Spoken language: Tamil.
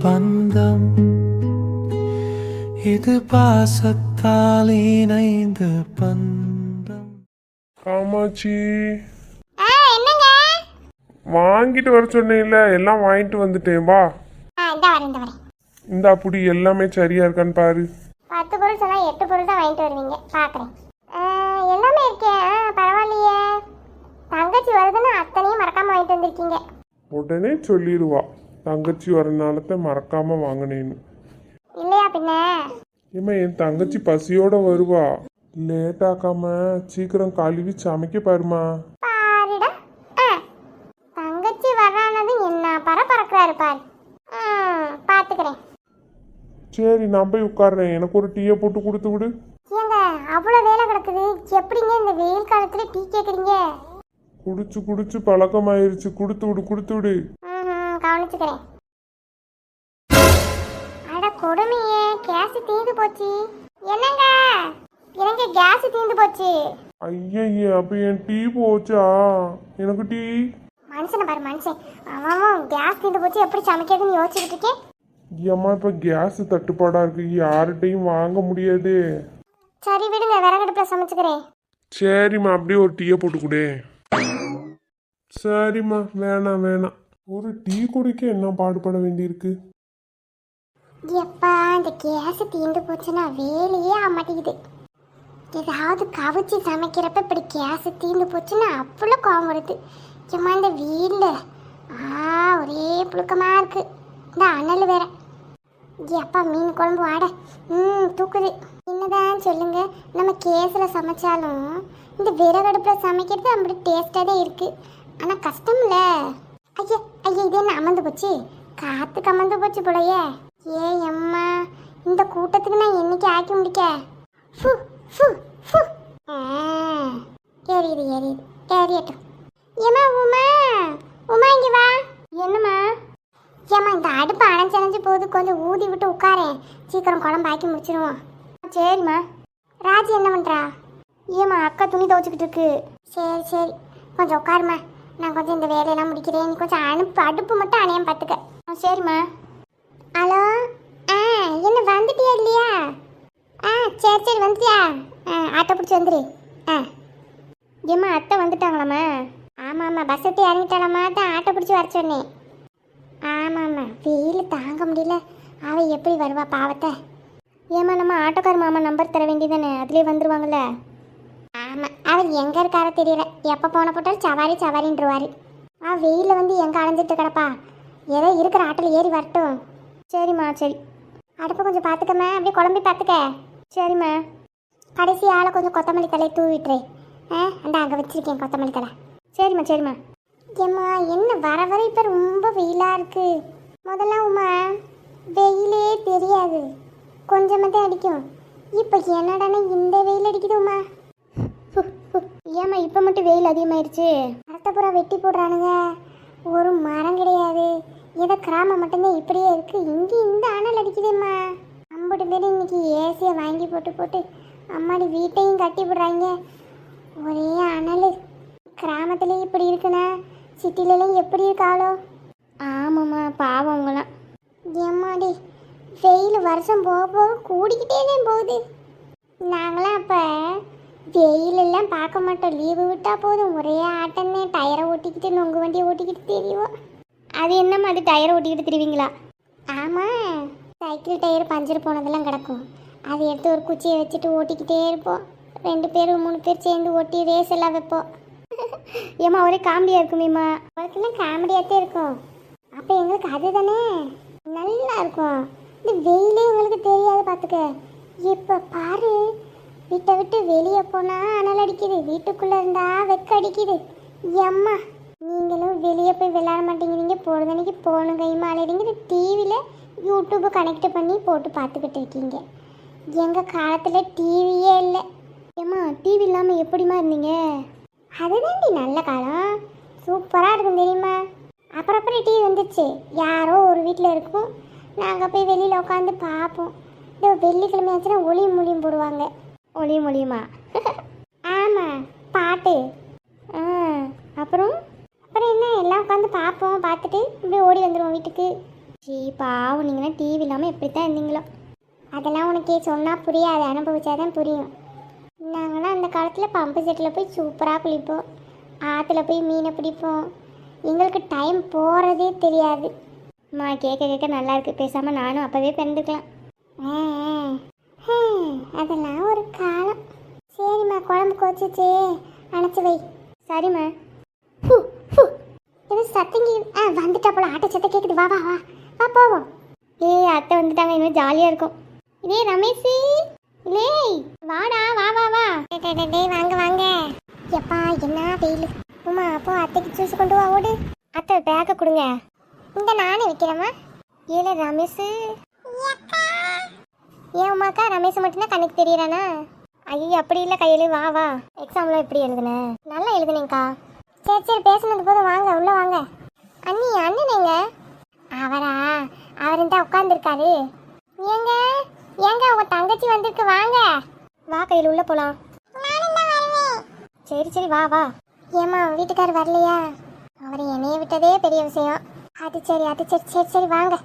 பந்தம் இது பாசத்தால் இணைந்த பந்தம். காமாட்சி என்னங்க வாங்கிட்டு வர சொன்னேன்ல, எல்லாம் வாங்கிட்டு வந்துட்டேன். வா வரேன். இந்த அப்படி எல்லாமே சரியா இருக்கான்னு பாரு. 10 பொருள் சொன்னா 8 பொருள் தான் வாங்கிட்டு வருவீங்க, பாக்குறேன். எல்லாமே இருக்கே, பரவாயில்லையே. தங்கச்சி வருதுன்னு அத்தனையும் மறக்காம வாங்கிட்டு வந்திருக்கீங்க. உடனே சொல்லிடுவா, தங்கச்சி வரனாலத்தை மறக்காம வாங்கினேன்னு. இல்லையா பின்ன? ஏமா என் தங்கச்சி பசியோட வருவா, லேட் ஆக்காம சீக்கிரம் கழுவி சமைக்க பாருமா. பாருடா, தங்கச்சி வர்றானது என்ன பறக்கிறாரு பாரு. பாத்துக்கிறேன். சரி நான் போய் உட்கார்றேன், எனக்கு ஒரு டீயை போட்டு கொடுத்து விடு. ஏங்க அவ்வளோ வேலை கிடக்குது, எப்படிங்க இந்த வெயில் காலத்துல டீ கேட்குறீங்க? குடிச்சு குடிச்சு பழக்கமாயிருச்சு, கொடுத்து விடு. கவனிச்சுக்கிறேன். அட கொடுமையே, கேஸ் தீர்ந்து போச்சு. என்னங்க எனக்கு கேஸ் தீர்ந்து போச்சு. ஐயய்ய, அப்ப என் டீ போச்சா? எனக்கு டீ. மனுஷனை பாரு மனுஷன், அவன் கேஸ் தீர்ந்து போச்சு எப்படி சமைக்கிறதுன்னு யோசிச்சுட்டு இருக்கேன். ஏம்மா இப்ப கேஸ் தட்டுப்பாடா இருக்கு, யார்கிட்டையும் வாங்க முடியாது. சரி விடுங்க, விறகடுப்புல சமைச்சுக்கிறேன். சரிம்மா, அப்படியே ஒரு டீயை போட்டு கொடு. சரிம்மா, வேணாம். ஒரு டீ குடிக்க என்ன பாடுபட வேண்டியிருக்கு. எப்பா இந்த கேஸ் தீர்ந்து போச்சுன்னா வேலையே ஆக மாட்டேங்குது. ஏதாவது கவிச்சு சமைக்கிறப்ப இப்படி கேஸ் தீர்ந்து போச்சுன்னா அவ்வளோ கோவம் வருது. சும்மா இந்த வீட்டில் ஒரே புழுக்கமா இருக்கு. இந்த அனல் வேற. எப்பா மீன் குழம்பு வாட தூக்குது. என்னதான் சொல்லுங்க, நம்ம கேஸில் சமைச்சாலும் இந்த விறகடுப்பில் சமைக்கிறது அப்படி டேஸ்டாக தான் இருக்கு. ஆனால் கஷ்டம் இல்லை. ஐயா இது என்ன அமர்ந்து போச்சு? காற்று கமர்ந்து போச்சு போலையே. அம்மா, இந்த கூட்டத்துக்கு நான் என்னைக்கு ஆக்கி முடிக்க? ஏறியட்டும். ஏமா உமா இங்க வா. என்னம்மா? ஏம்மா இந்த அடுப்பு அணைஞ்சு போகுது, கொஞ்சம் ஊதி விட்டு உட்காரேன், சீக்கிரம் குழம்பு ஆக்கி முடிச்சிடுவோம். சரிம்மா. ராஜி என்ன பண்றா? ஏம்மா அக்கா துணி துவச்சிக்கிட்டு இருக்கு. சரி கொஞ்சம் உட்காருமா, நான் கொஞ்சம் இந்த வேலையெல்லாம் முடிக்கிறேன். நீ கொஞ்சம் அடுப்பு மட்டும் அணையம் பார்த்துக்க. சரிம்மா. ஹலோ, என்ன வந்துட்டியா இல்லையா? சரி வந்துட்டியா? ஆட்டோ பிடிச்சி வந்துடு. ஏம்மா அத்தை வந்துட்டாங்களாம்மா? ஆமாம்மா, பஸ் விட்டு இறங்கிட்டாலாம்மா, தான் ஆட்டோ பிடிச்சி வர சொன்னேன். ஆமாம்மா, வெயில் தாங்க முடியல, அவள் எப்படி வருவா பாவத்தை. ஏம்மா நம்ம ஆட்டோக்கார மாமா நம்பர் தர வேண்டியதானே, அதுலேயே வந்துடுவாங்கல்ல. ஆமாம், அவர் எங்கே இருக்காரோ தெரியல, எப்போ போன போட்டாலும் சவாரின்றவாரு. வெயிலில் வந்து எங்கே அலைஞ்சிட்டு கிடப்பா, ஏதோ இருக்கிற ஆட்டில் ஏறி வரட்டும். சரிம்மா சரி. அடுப்பை கொஞ்சம் பார்த்துக்கம்மா, அப்படியே குழம்பி பார்த்துக்க. சரிம்மா. கடைசி ஆளை கொஞ்சம் கொத்தமல்லி தலை தூவிட்டுரு. அந்த அங்கே வச்சுருக்கேன் கொத்தமல்லி தலை. சரிம்மா. ஏம்மா என்ன வர இப்போ ரொம்ப வெயிலாக இருக்கு. முதல்ல உமா வெயிலே தெரியாது, கொஞ்சமாக தான் அடிக்கும். இப்போ என்னடானே இந்த வெயில் அடிக்குது உமா. ஏம்மா இப்போ மட்டும் வெயில் அதிகமாயிருச்சு? மரத்தப்புறம் வெட்டி போடுறானுங்க, ஒரு மரம் கிடையாது. ஏதோ கிராமம் மட்டும்தான் இப்படியே இருக்கு, இங்கே இந்த அனல் அடிக்குதும்மா. 50 பேர் இன்னைக்கு ஏசியை வாங்கி போட்டு அம்மாடி வீட்டையும் கட்டி போடுறாங்க. ஒரே அனல். கிராமத்துலேயும் இப்படி இருக்குண்ணா, சிட்டிலலாம் எப்படி இருக்காளோ? ஆமாம்மா, பாவம் அவங்களாம். ஏம்மாடி வெயில் வருஷம் போக கூடிக்கிட்டே தான் போகுது. நாங்களாம் அப்போ வெயிலெல்லாம் பார்க்க மாட்டோம், லீவு விட்டால் போதும் ஒரே ஆட்டம்னே, டயரை ஓட்டிக்கிட்டு நொங்கு வண்டியை ஓட்டிக்கிட்டு தெரியும். அது என்னம்மா, அது டயரை ஓட்டிக்கிட்டு தெரிவிங்களா? ஆமாம், சைக்கிள் டயர் பஞ்சர் போனதெல்லாம் கிடக்கும், அதை எடுத்து ஒரு குச்சியை வச்சுட்டு ஓட்டிக்கிட்டே இருப்போம். 2 பேர் 3 பேர் சேர்ந்து ஓட்டி ரேஸ் எல்லாம் வைப்போம். ஏம்மா ஒரே காமெடியாக இருக்குமேம்மா. உங்களுக்கெல்லாம் காமெடியாகத்தே இருக்கும், அப்போ எங்களுக்கு அது தானே நல்லா இருக்கும். இந்த வெயிலே உங்களுக்கு தெரியாது பார்த்துக்க. இப்போ பாரு, வீட்டை விட்டு வெளியே போனால் அனல் அடிக்குது, வீட்டுக்குள்ளே இருந்தால் வெக்க அடிக்குது. அம்மா நீங்களும் வெளியே போய் விளையாட மாட்டேங்கிறீங்க, பொழுதனைக்கு போகணும் கைமா அலையிறீங்க, டிவியில் யூடியூப்பு கனெக்ட் பண்ணி போட்டு பார்த்துக்கிட்டு இருக்கீங்க. எங்கள் காலத்தில் டிவியே இல்லை. ஏம்மா டிவி இல்லாமல் எப்படிமா இருந்தீங்க? அதுதான்டி நல்ல காலம், சூப்பராக இருக்கும் தெரியுமா. அப்புறம் டிவி வந்துச்சு, யாரோ ஒரு வீட்டில் இருக்கும், நாங்கள் போய் வெளியில் உட்காந்து பார்ப்போம். இந்த வெள்ளிக்கிழமை ஆச்சுன்னா ஒளியும் மொழியும் போடுவாங்க. ஒளியும் மொழியுமா? ஆமாம், பாட்டு. அப்புறம் என்ன எல்லாம் உட்காந்து பார்ப்போம், பார்த்துட்டு இப்படியே ஓடி வந்துடுவோம் வீட்டுக்கு. சரி பாவம், நீங்களாம் டிவி இல்லாமல் எப்படி தான் இருந்தீங்களோ. அதெல்லாம் உனக்கு சொன்னால் புரியாது, அனுபவிச்சாதான் புரியும். நாங்களாம் அந்த காலத்தில் பம்பு செட்டில் போய் சூப்பராக குளிப்போம், ஆற்றுல போய் மீனை பிடிப்போம். எங்களுக்கு டைம் போகிறதே தெரியாது. அம்மா கேட்க கேட்க நல்லா இருக்கு. பேசாமல் நானும் அப்போவே பிறந்துக்கலாம். அதெல்லாம் ஒரு காலம். சரிம்மா, குழம்பு கொச்சிச்சு, அணைச்சி வை. சரிம்மா. இது சத்தங்கி வந்துட்டா போல, ஆட்டோ சத்தம் கேட்குது. வா வா வா வா போவோம். ஏய் அத்தை வந்துட்டாங்க, இன்னும் ஜாலியாக இருக்கும். இதே ரமேஷ், லேய் வாடா, வா வா வா. டேய் வாங்க வாங்க. எப்பா என்ன வெயில். உமா அப்போ அத்தைக்கு ஜூஸ் கொண்டு வா, ஓடு. அத்தை பேக்கை கொடுங்க. இந்த நானே வைக்கிறேம்மா. ஏல ரமேஷ். ஏன் உமாக்கா ரமேஷ் மட்டும்தான் கண்ணுக்கு தெரியறானா? ஐயோ அப்படி இல்லை கையில், வா வா. எக்ஸாம்லாம் எப்படி எழுதுனேன்? நல்லா எழுதுனேங்க்கா. சரி சரி பேசுனது போதும், வாங்க உள்ளே வாங்க. அண்ணி அண்ணனேங்க? அவரா? அவர் தான் உட்காந்துருக்காரு. ஏங்க ஏங்க உங்க தங்கச்சி வந்திருக்கு, வாங்க. வா கையில் உள்ளே போகலாம். சரி சரி வா வா. ஏம்மா வீட்டுக்காரர் வரலையா? அவர் என்னைய விட்டதே பெரிய விஷயம். அது சரி சரி சரி வாங்க.